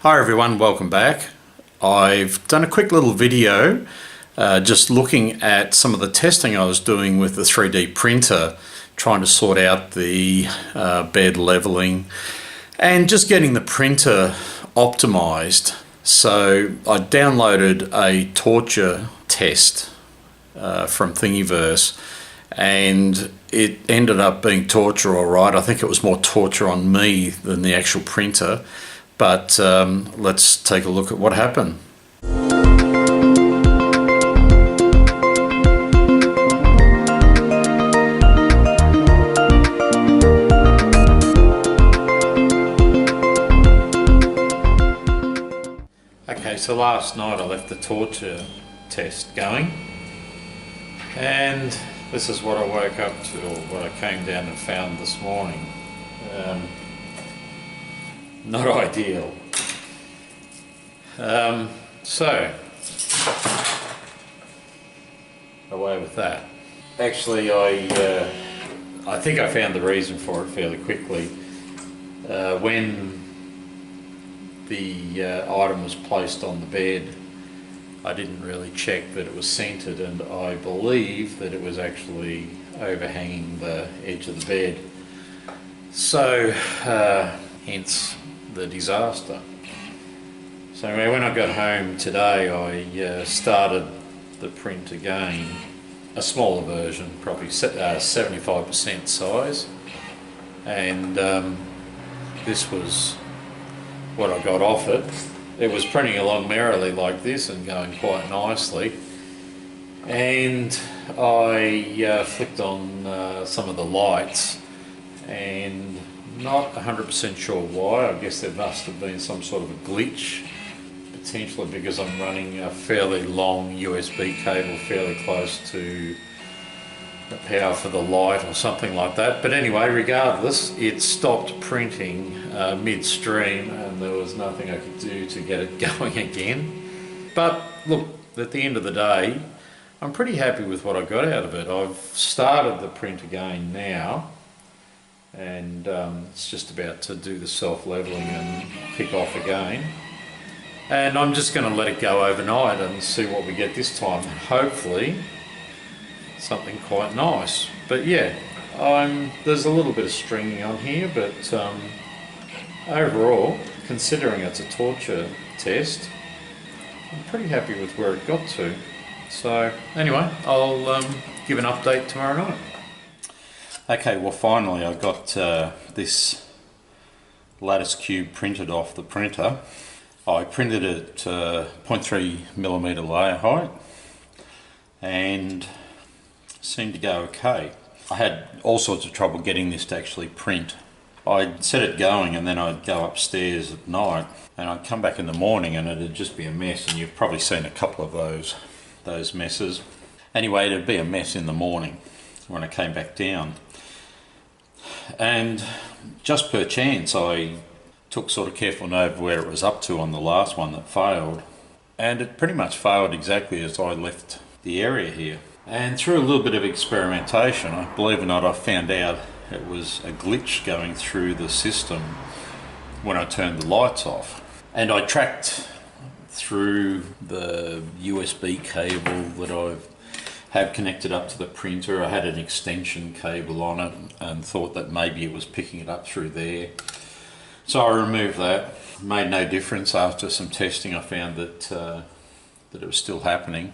Hi everyone, welcome back. I've done a quick little video just looking at some of the testing I was doing with the 3D printer, trying to sort out the bed leveling and just getting the printer optimized. So I downloaded a torture test from Thingiverse, and it ended up being torture all right. I think it was more torture on me than the actual printer. But let's take a look at what happened. Okay, so last night I left the torture test going, and this is what I woke up to, or what I came down and found this morning. Not ideal. So, away with that. Actually, I think I found the reason for it fairly quickly. When the item was placed on the bed, I didn't really check that it was centered, and I believe that it was actually overhanging the edge of the bed. So, hence the disaster. So when I got home today, I started the print again, a smaller version, probably 75% size, and this was what I got off it. It was printing along merrily like this and going quite nicely, and I flicked on some of the lights, and not 100% sure why. I guess there must have been some sort of a glitch, potentially because I'm running a fairly long USB cable fairly close to the power for the light or something like that. But anyway, regardless, it stopped printing midstream, and there was nothing I could do to get it going again. But look, at the end of the day, I'm pretty happy with what I got out of it. I've started the print again now, and it's just about to do the self-leveling and kick off again, and I'm just going to let it go overnight and see what we get this time. Hopefully something quite nice. But yeah, there's a little bit of stringing on here, but overall, considering it's a torture test, I'm pretty happy with where it got to. So anyway, I'll give an update tomorrow night. Okay, well finally I got this lattice cube printed off the printer. I printed it 0.3mm layer height, and seemed to go okay. I had all sorts of trouble getting this to actually print. I'd set it going, and then I'd go upstairs at night, and I'd come back in the morning and it'd just be a mess, and you've probably seen a couple of those messes. Anyway, it'd be a mess in the morning when I came back down. And just per chance, I took sort of careful note of where it was up to on the last one that failed, and it pretty much failed exactly as I left the area here. And through a little bit of experimentation, believe it or not, I found out it was a glitch going through the system when I turned the lights off. And I tracked through the USB cable that I have connected up to the printer. I had an extension cable on it and thought that maybe it was picking it up through there. So I removed that. Made no difference. After some testing, I found that it was still happening.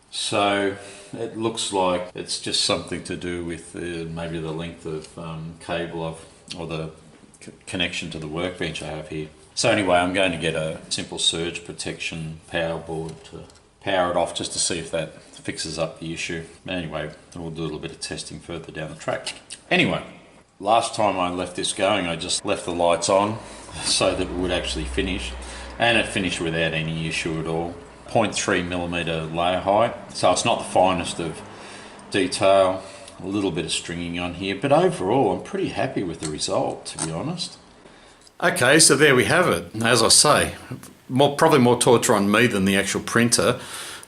So it looks like it's just something to do with maybe the length of cable or the connection to the workbench I have here. So anyway, I'm going to get a simple surge protection power board to power it off, just to see if that fixes up the issue. Anyway, we'll do a little bit of testing further down the track. Anyway, last time I left this going, I just left the lights on so that it would actually finish, and it finished without any issue at all. 0.3mm layer height, so it's not the finest of detail, a little bit of stringing on here, but overall I'm pretty happy with the result, to be honest. Okay, so there we have it. As I say, probably more torture on me than the actual printer,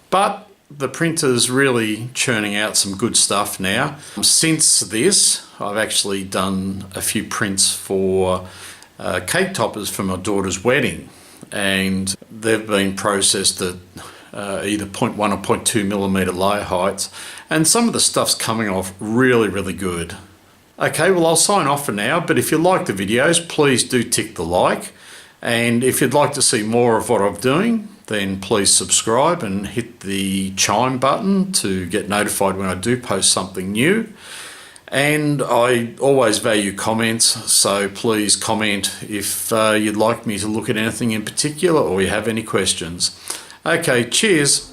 but the printer's really churning out some good stuff now. Since this, I've actually done a few prints for cake toppers for my daughter's wedding. and they've been processed at either 0.1 or 0.2 millimeter layer heights, and some of the stuff's coming off really good. Okay, well, I'll sign off for now, but if you like the videos, please do tick the like, and if you'd like to see more of what I'm doing, then please subscribe and hit the chime button to get notified when I do post something new. And I always value comments, so please comment if you'd like me to look at anything in particular or you have any questions. Okay, cheers.